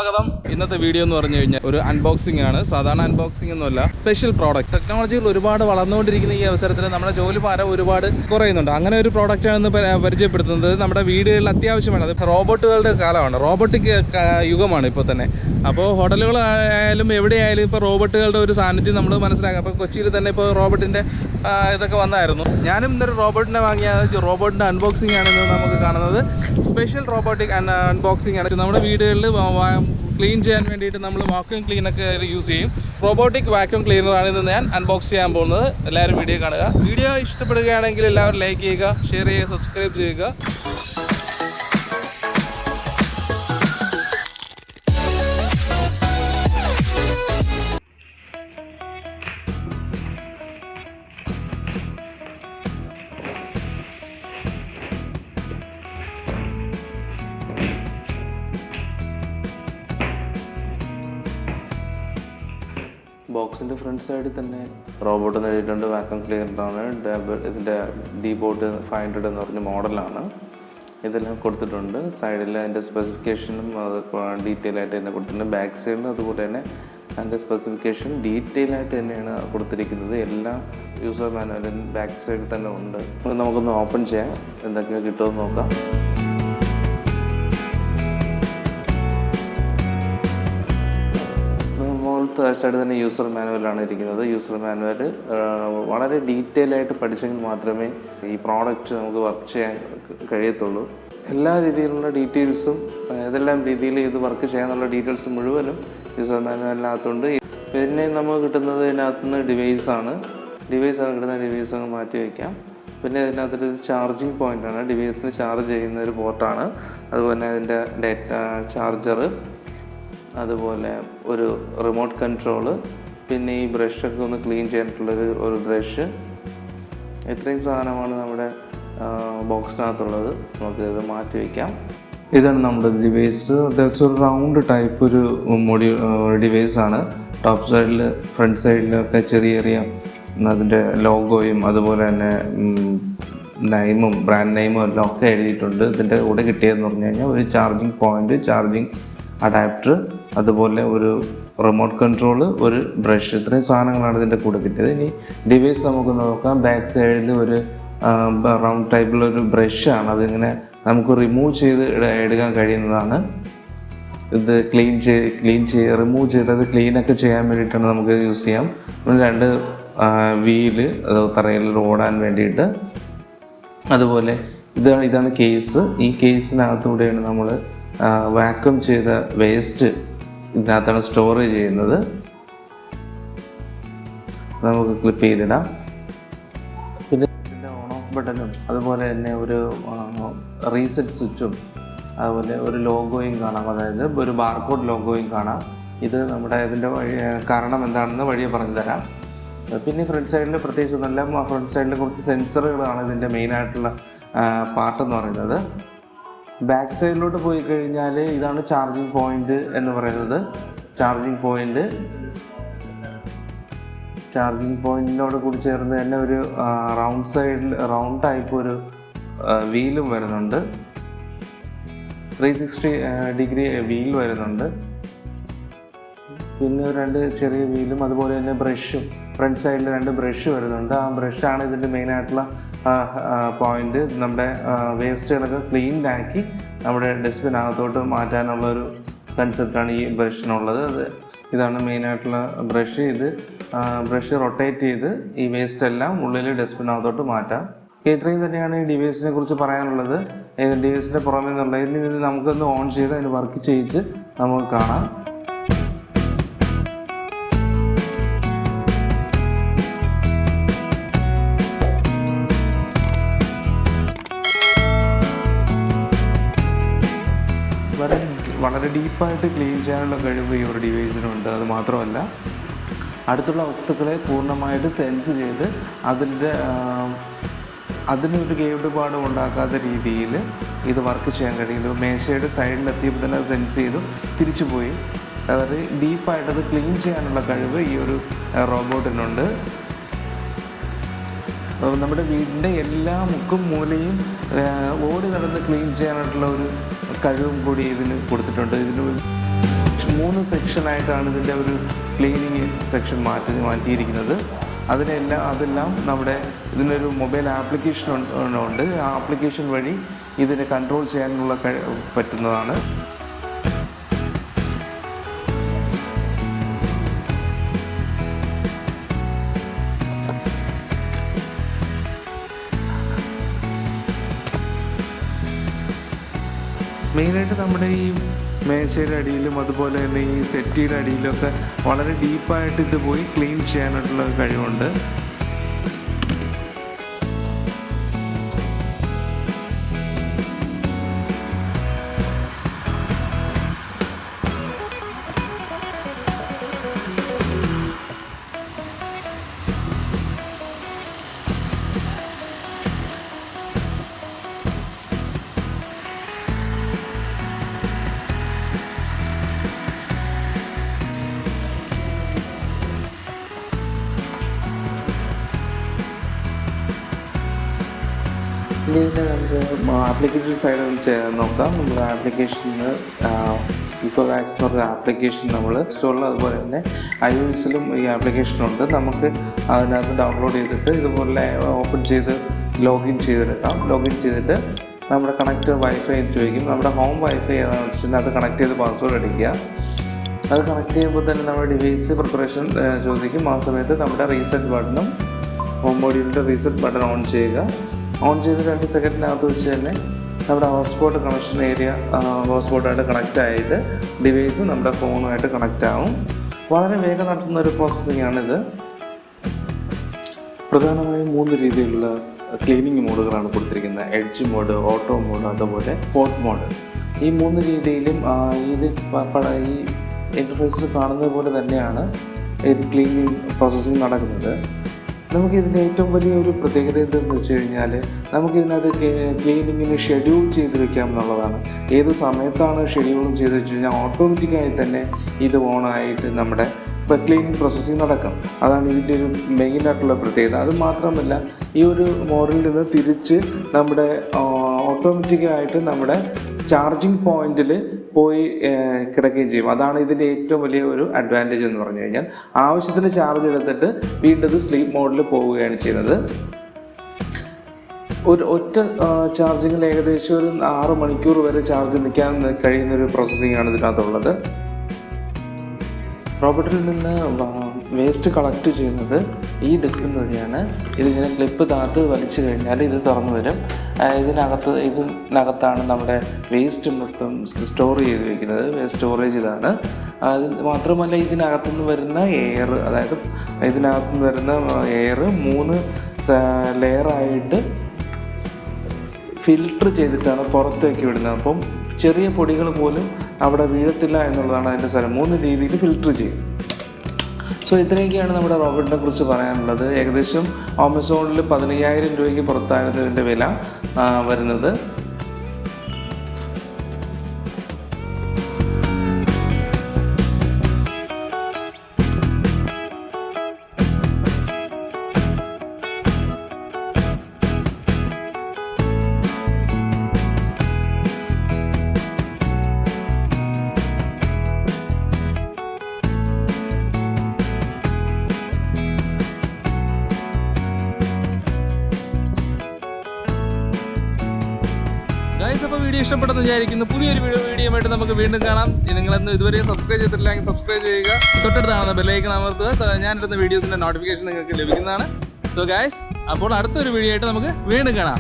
സ്വാഗതം. ഇന്നത്തെ വീഡിയോ എന്ന് പറഞ്ഞു കഴിഞ്ഞാൽ ഒരു അൺബോക്സിംഗ് ആണ്. സാധാരണ അൺബോക്സിംഗ് ഒന്നുമല്ല, സ്പെഷ്യൽ പ്രോഡക്റ്റ്. ടെക്നോളജികൾ ഒരുപാട് വളർന്നുകൊണ്ടിരിക്കുന്ന ഈ അവസരത്തിൽ നമ്മുടെ ജോലി ഭാരം ഒരുപാട് കുറയുന്നുണ്ട്. അങ്ങനെ ഒരു പ്രോഡക്റ്റാണെന്ന് പരിചയപ്പെടുത്തുന്നത് നമ്മുടെ വീടുകളിൽ അത്യാവശ്യമാണ്. അത് റോബോട്ടുകളുടെ കാലമാണ്, റോബോട്ടിക് യുഗമാണ് ഇപ്പോൾ തന്നെ. അപ്പോൾ ഹോട്ടലുകളായാലും എവിടെയായാലും ഇപ്പോൾ റോബോട്ടുകളുടെ ഒരു സാന്നിധ്യം നമ്മൾ മനസ്സിലാക്കാം. അപ്പോൾ കൊച്ചിയിൽ തന്നെ ഇപ്പോൾ റോബോട്ടിൻ്റെ ഇതൊക്കെ വന്നായിരുന്നു. ഞാനും ഇന്നൊരു റോബോട്ടിനെ വാങ്ങിയ റോബോട്ടിൻ്റെ അൺബോക്സിംഗ് ആണെന്ന് നമുക്ക് കാണുന്നത്. സ്പെഷ്യൽ റോബോട്ടിക് അൺബോക്സിംഗ് ആണ്. നമ്മുടെ വീടുകളിൽ ക്ലീൻ ചെയ്യാൻ വേണ്ടിയിട്ട് നമ്മൾ വാക്യൂം ക്ലീനൊക്കെ യൂസ് ചെയ്യും. റോബോട്ടിക് വാക്യൂം ക്ലീനറാണ് ഇന്ന് ഞാൻ അൺബോക്സ് ചെയ്യാൻ പോകുന്നത്. എല്ലാവരും വീഡിയോ കാണുക. വീഡിയോ ഇഷ്ടപ്പെടുകയാണെങ്കിൽ എല്ലാവരും ലൈക്ക് ചെയ്യുക, ഷെയർ ചെയ്യുക, സബ്സ്ക്രൈബ് ചെയ്യുക. ബോക്സിൻ്റെ ഫ്രണ്ട് സൈഡിൽ തന്നെ റോബോട്ട് എഴുതിയിട്ടുണ്ട്. വാക്യൂം ക്ലീനറാണ്. ഇതിൻ്റെ DEEBOT 500 എന്ന് പറഞ്ഞ മോഡലാണ്. ഇതെല്ലാം കൊടുത്തിട്ടുണ്ട്. സൈഡിൽ അതിൻ്റെ സ്പെസിഫിക്കേഷനും അത് ഡീറ്റെയിൽ ആയിട്ട് തന്നെ കൊടുത്തിട്ടുണ്ട്. ബാക്ക് സൈഡിൽ അതുപോലെ തന്നെ അതിൻ്റെ സ്പെസിഫിക്കേഷൻ ഡീറ്റെയിൽ ആയിട്ട് തന്നെയാണ് കൊടുത്തിരിക്കുന്നത്. എല്ലാ യൂസർ മാനുവലും ബാക്ക് സൈഡിൽ തന്നെ ഉണ്ട്. നമുക്കൊന്ന് ഓപ്പൺ ചെയ്യാം, എന്തൊക്കെ കിട്ടുമെന്ന് നോക്കാം. സൈഡ് തന്നെ യൂസർ മാനുവലാണ് ഇരിക്കുന്നത്. യൂസർ മാനുവൽ വളരെ ഡീറ്റെയിൽ ആയിട്ട് പഠിച്ചെങ്കിൽ മാത്രമേ ഈ പ്രോഡക്റ്റ് നമുക്ക് വർക്ക് ചെയ്യാൻ കഴിയത്തുള്ളൂ. എല്ലാ രീതിയിലുള്ള ഡീറ്റെയിൽസും ഏതെല്ലാം രീതിയിൽ ഇത് വർക്ക് ചെയ്യാനുള്ള ഡീറ്റെയിൽസ് മുഴുവനും യൂസർ മാനുവലിനകത്തുണ്ട്. പിന്നെ നമുക്ക് കിട്ടുന്നത് ഇതിനകത്തുനിന്ന് ഡിവൈസാണ് കിട്ടുന്ന. ഡിവൈസ് അങ്ങ് മാറ്റി വയ്ക്കാം. പിന്നെ ഇതിനകത്തൊരു ചാർജിങ് പോയിൻ്റാണ്. ഡിവൈസിന് ചാർജ് ചെയ്യുന്ന ഒരു പോർട്ടാണ്. അതുപോലെ അതിൻ്റെ ഡേറ്റ ചാർജർ, അതുപോലെ ഒരു റിമോട്ട് കൺട്രോള്, പിന്നെ ഈ ബ്രഷൊക്കെ ഒന്ന് ക്ലീൻ ചെയ്യാനായിട്ടുള്ളൊരു ബ്രഷ്. ഇത്രയും സാധനമാണ് നമ്മുടെ ബോക്സിനകത്തുള്ളത്. നമുക്ക് ഇത് മാറ്റി വയ്ക്കാം. ഇതാണ് നമ്മുടെ ഡിവൈസ്. അത്യാവശ്യം ഒരു റൗണ്ട് ടൈപ്പ് ഒരു ഡിവൈസാണ്. ടോപ്പ് സൈഡിൽ ഫ്രണ്ട് സൈഡിലൊക്കെ ചെറിയ അതിൻ്റെ ലോഗോയും അതുപോലെ തന്നെ നെയിമും ബ്രാൻഡ് നെയിമും എല്ലാം ഒക്കെ എഴുതിയിട്ടുണ്ട്. ഇതിൻ്റെ കൂടെ കിട്ടിയതെന്ന് പറഞ്ഞു കഴിഞ്ഞാൽ ഒരു ചാർജിങ് പോയിൻ്റ്, ചാർജിങ് അഡാപ്റ്റർ, അതുപോലെ ഒരു റിമോട്ട് കൺട്രോള്, ഒരു ബ്രഷ്. ഇത്രയും സാധനങ്ങളാണ് ഇതിൻ്റെ കൂടെ കിട്ടിയത്. ഇനി ഡിവൈസ് നമുക്ക് നോക്കാം. ബാക്ക് സൈഡിൽ ഒരു റൗണ്ട് ടൈപ്പിലൊരു ബ്രഷാണ്. അതിങ്ങനെ നമുക്ക് റിമൂവ് ചെയ്ത് എടുക്കാൻ കഴിയുന്നതാണ്. ഇത് റിമൂവ് ചെയ്തത് ക്ലീനൊക്കെ ചെയ്യാൻ വേണ്ടിയിട്ടാണ് നമുക്ക് യൂസ് ചെയ്യാം. രണ്ട് വീല് അത് തറയിൽ ഓടാൻ വേണ്ടിയിട്ട്. അതുപോലെ ഇതാണ് കേസ്. ഈ കേസിനകത്തൂടെയാണ് നമ്മൾ വാക്യൂം ചെയ്ത വേസ്റ്റ് ഇതിനകത്താണ് സ്റ്റോറേജ് ചെയ്യുന്നത്. നമുക്ക് ക്ലിപ്പ് ചെയ്തിടാം. പിന്നെ ഇതിൻ്റെ ഓൺ ഓഫ് ബട്ടണും അതുപോലെ തന്നെ ഒരു റീസെറ്റ് സ്വിച്ചും അതുപോലെ ഒരു ലോഗോയും കാണാം. അതായത് ഒരു ബാർകോഡ് ലോഗോയും കാണാം. ഇത് നമ്മുടെ ഇതിൻ്റെ കാരണം എന്താണെന്ന് വഴിയെ പറഞ്ഞു തരാം. പിന്നെ ഫ്രണ്ട് സൈഡിൽ പ്രത്യേകിച്ച് ഒന്നല്ല, ഫ്രണ്ട് സൈഡിൽ കുറച്ച് സെൻസറുകളാണ് ഇതിൻ്റെ മെയിനായിട്ടുള്ള പാർട്ടെന്ന് പറയുന്നത്. ബാക്ക് സൈഡിലോട്ട് പോയി കഴിഞ്ഞാൽ ഇതാണ് ചാർജിങ് പോയിൻ്റ് എന്ന് പറയുന്നത്. ചാർജിങ് പോയിൻറ്റിനോട് കൂടി ചേർന്ന് തന്നെ ഒരു റൗണ്ട് ടൈപ്പ് ഒരു വീലും വരുന്നുണ്ട്. 360 ഡിഗ്രി വീൽ വരുന്നുണ്ട്. പിന്നെ രണ്ട് ചെറിയ വീലും അതുപോലെ തന്നെ ബ്രഷും, ഫ്രണ്ട് സൈഡിൽ 2 ബ്രഷ് വരുന്നുണ്ട്. ആ ബ്രഷാണ് ഇതിൻ്റെ മെയിനായിട്ടുള്ള പോയിൻ്റ്. നമ്മുടെ വേസ്റ്റുകളൊക്കെ ക്ലീൻഡാക്കി നമ്മുടെ ഡസ്റ്റ്ബിനകത്തോട്ട് മാറ്റാനുള്ളൊരു കൺസെപ്റ്റാണ് ഈ ബ്രഷിനുള്ളത്. ഇതാണ് മെയിനായിട്ടുള്ള ബ്രഷ്. ഇത് ബ്രഷ് റൊട്ടേറ്റ് ചെയ്ത് ഈ വേസ്റ്റ് എല്ലാം ഉള്ളിൽ ഡസ്റ്റ്ബിനകത്തോട്ട് മാറ്റാം. ഇത്രയും തന്നെയാണ് ഈ ഡിവൈസിനെ കുറിച്ച് പറയാനുള്ളത്. ഡിവൈസിൻ്റെ പുറമേ നിന്നുള്ളത് ഇതിന് നമുക്കൊന്ന് ഓൺ ചെയ്ത് അതിന് വർക്ക് ചെയ്യിച്ച് നമുക്ക് കാണാം. വളരെ ഡീപ്പായിട്ട് ക്ലീൻ ചെയ്യാനുള്ള കഴിവ് ഈ ഒരു ഡിവൈസിനുണ്ട്. അത് മാത്രമല്ല, അടുത്തുള്ള വസ്തുക്കളെ പൂർണ്ണമായിട്ട് സെൻസ് ചെയ്ത് അതിനൊരു കേടുപാടും ഉണ്ടാക്കാത്ത രീതിയിൽ ഇത് വർക്ക് ചെയ്യാൻ കഴിയും. മേശയുടെ സൈഡിലെത്തിയപ്പോൾ തന്നെ സെൻസ് ചെയ്തു തിരിച്ചു പോയി. അതായത് ഡീപ്പായിട്ടത് ക്ലീൻ ചെയ്യാനുള്ള കഴിവ് ഈ ഒരു റോബോട്ടിനുണ്ട്. നമ്മുടെ വീടിൻ്റെ എല്ലാ മുക്കും മൂലയും ഓടി നടന്ന് ക്ലീൻ ചെയ്യാനായിട്ടുള്ള ഒരു കഴിവും കൂടി ഇതിന് കൊടുത്തിട്ടുണ്ട്. ഇതിന് 3 സെക്ഷനായിട്ടാണ് ഇതിൻ്റെ ഒരു ക്ലീനിങ് സെക്ഷൻ മാറ്റിയിരിക്കുന്നത്. അതെല്ലാം നമ്മുടെ ഇതിനൊരു മൊബൈൽ ആപ്ലിക്കേഷൻ ഉണ്ട്. ആ ആപ്ലിക്കേഷൻ വഴി ഇതിനെ കൺട്രോൾ ചെയ്യാനുള്ള പറ്റുന്നതാണ്. മെയിനായിട്ട് നമ്മുടെ ഈ മേശയുടെ അടിയിലും അതുപോലെ തന്നെ ഈ സെറ്റിയുടെ അടിയിലൊക്കെ വളരെ ഡീപ്പായിട്ട് ഇത് പോയി ക്ലീൻ ചെയ്യാനായിട്ടുള്ള കഴിവുണ്ട്. ഇനി നമുക്ക് ആപ്ലിക്കേഷൻ സൈഡ് നോക്കാം. നമ്മുടെ ആപ്ലിക്കേഷന് ECOVACS എന്ന് പറഞ്ഞ ആപ്ലിക്കേഷൻ നമ്മൾ സ്റ്റോറിൽ, അതുപോലെ തന്നെ iOS-ലും ഈ ആപ്ലിക്കേഷനുണ്ട്. നമുക്ക് അതിനകത്ത് ഡൗൺലോഡ് ചെയ്തിട്ട് ഇതുപോലെ ഓപ്പൺ ചെയ്ത് ലോഗിൻ ചെയ്തെടുക്കാം. ലോഗിൻ ചെയ്തിട്ട് നമ്മുടെ കണക്റ്റഡ് വൈഫൈ ചോദിക്കും. നമ്മുടെ ഹോം വൈഫൈ ഏതാണെന്ന് വെച്ചാൽ അത് കണക്ട് ചെയ്ത് പാസ്വേഡ് അടിക്കുക. അത് കണക്ട് ചെയ്യുമ്പോൾ തന്നെ നമ്മുടെ ഡിവൈസ് പ്രിപ്പറേഷൻ ചോദിക്കും. ആ സമയത്ത് നമ്മുടെ റീസെറ്റ് ബട്ടണും ഹോം മൊഡ്യൂളിൻ്റെ റീസെറ്റ് ബട്ടൺ ഓൺ ചെയ്യുക. ഓൺ ചെയ്ത് 2 സെക്കൻഡിനകത്ത് വെച്ച് തന്നെ നമ്മുടെ ഹോട്ട്സ്പോട്ട് കണക്ഷൻ ഏരിയ ഹോട്ട്സ്പോട്ടായിട്ട് കണക്റ്റ് ആയിട്ട് ഡിവൈസ് നമ്മുടെ ഫോണുമായിട്ട് കണക്റ്റ് ആവും. വളരെ വേഗം നടത്തുന്ന ഒരു പ്രോസസ്സിംഗ് ആണിത്. പ്രധാനമായും 3 രീതിയിലുള്ള ക്ലീനിങ് മോഡുകളാണ് കൊടുത്തിരിക്കുന്നത്. എഡ്ജ് മോഡ്, ഓട്ടോ മോഡ്, അതുപോലെ പോട്ട് മോഡ്. ഈ 3 രീതിയിലും ഈ ഇൻ്റർഫേസിൽ കാണുന്നത് പോലെ തന്നെയാണ് ഇത് ക്ലീനിങ് പ്രോസസ്സിങ് നടക്കുന്നത്. നമുക്കിതിൻ്റെ ഏറ്റവും വലിയൊരു പ്രത്യേകത എന്തെന്ന് വെച്ച് കഴിഞ്ഞാൽ നമുക്കിതിനകത്ത് ക്ലീനിങ്ങിന് ഷെഡ്യൂൾ ചെയ്ത് വെക്കാം എന്നുള്ളതാണ്. ഏത് സമയത്താണ് ഷെഡ്യൂളും ചെയ്ത് വെച്ച് കഴിഞ്ഞാൽ ഓട്ടോമാറ്റിക്കായി തന്നെ ഇത് ഓണായിട്ട് നമ്മുടെ ക്ലീനിങ് പ്രോസസ്സിങ് നടക്കും. അതാണ് ഇതിൻ്റെ ഒരു മെയിനായിട്ടുള്ള പ്രത്യേകത. അത് മാത്രമല്ല, ഈ ഒരു മോഡലിൽ നിന്ന് തിരിച്ച് നമ്മുടെ ഓട്ടോമാറ്റിക്കായിട്ട് നമ്മുടെ ചാർജിങ് പോയിന്റിൽ പോയി കിടക്കുകയും ചെയ്യും. അതാണ് ഇതിൻ്റെ ഏറ്റവും വലിയ ഒരു അഡ്വാൻറ്റേജ് എന്ന് പറഞ്ഞു കഴിഞ്ഞാൽ. ആവശ്യത്തിന് ചാർജ് എടുത്തിട്ട് വീണ്ടും ഇത് സ്ലീപ്പ് മോഡിൽ പോവുകയാണ് ചെയ്യുന്നത്. ഒറ്റ ചാർജിങ്ങിൽ ഏകദേശം ഒരു 6 മണിക്കൂർ വരെ ചാർജ് നിൽക്കാൻ കഴിയുന്നൊരു പ്രോസസ്സിംഗാണ് ഇതിനകത്തുള്ളത്. റോബോട്ടിൽ നിന്ന് വേസ്റ്റ് കളക്ട് ചെയ്യുന്നത് ഈ ഡിസ്കിൻ വഴിയാണ്. ഇതിങ്ങനെ ക്ലിപ്പ് താത്ത് വലിച്ചു കഴിഞ്ഞാൽ ഇത് തുറന്നു വരും. ഇതിനകത്താണ് നമ്മുടെ വേസ്റ്റ് മൊത്തം സ്റ്റോർ ചെയ്ത് വയ്ക്കുന്നത്. വേസ്റ്റ് സ്റ്റോറേജ് ഇതാണ്. അത് മാത്രമല്ല, ഇതിനകത്തുനിന്ന് വരുന്ന എയർ, അതായത് ഇതിനകത്തുനിന്ന് വരുന്ന എയർ 3 ലെയറായിട്ട് ഫിൽട്ടർ ചെയ്തിട്ടാണ് പുറത്തേക്ക് വിടുന്നത്. അപ്പം ചെറിയ പൊടികൾ പോലും അവിടെ വീഴത്തില്ല എന്നുള്ളതാണ് അതിൻ്റെ സ്ഥലം. 3 രീതിയിൽ ഫിൽട്ടർ ചെയ്യും. സോ ഇത്രയൊക്കെയാണ് നമ്മുടെ റോബോട്ടിനെ കുറിച്ച് പറയാനുള്ളത്. ഏകദേശം ആമസോണിൽ 15,000 രൂപയ്ക്ക് പുറത്തായിരുന്നു ഇതിൻ്റെ വില വരുന്നത്. അപ്പോൾ വീഡിയോ ഇഷ്ടപ്പെട്ടെന്ന് വിചാരിക്കുന്നു. പുതിയൊരു വീഡിയോ ആയിട്ട് നമുക്ക് വീണ്ടും കാണാം. നിങ്ങളൊന്നും ഇതുവരെ സബ്സ്ക്രൈബ് ചെയ്തിട്ടില്ലെങ്കിൽ സബ്സ്ക്രൈബ് ചെയ്യുക. തൊട്ടടുത്ത് കാണുന്ന ബെല്ലൈക്കൺ അമർത്തുക. ഞാനിടുന്ന വീഡിയോസിൻ്റെ നോട്ടിഫിക്കേഷൻ നിങ്ങൾക്ക് ലഭിക്കുന്നതാണ്. സോ ഗൈസ്, അപ്പോൾ അടുത്തൊരു വീഡിയോ ആയിട്ട് നമുക്ക് വീണ്ടും കാണാം.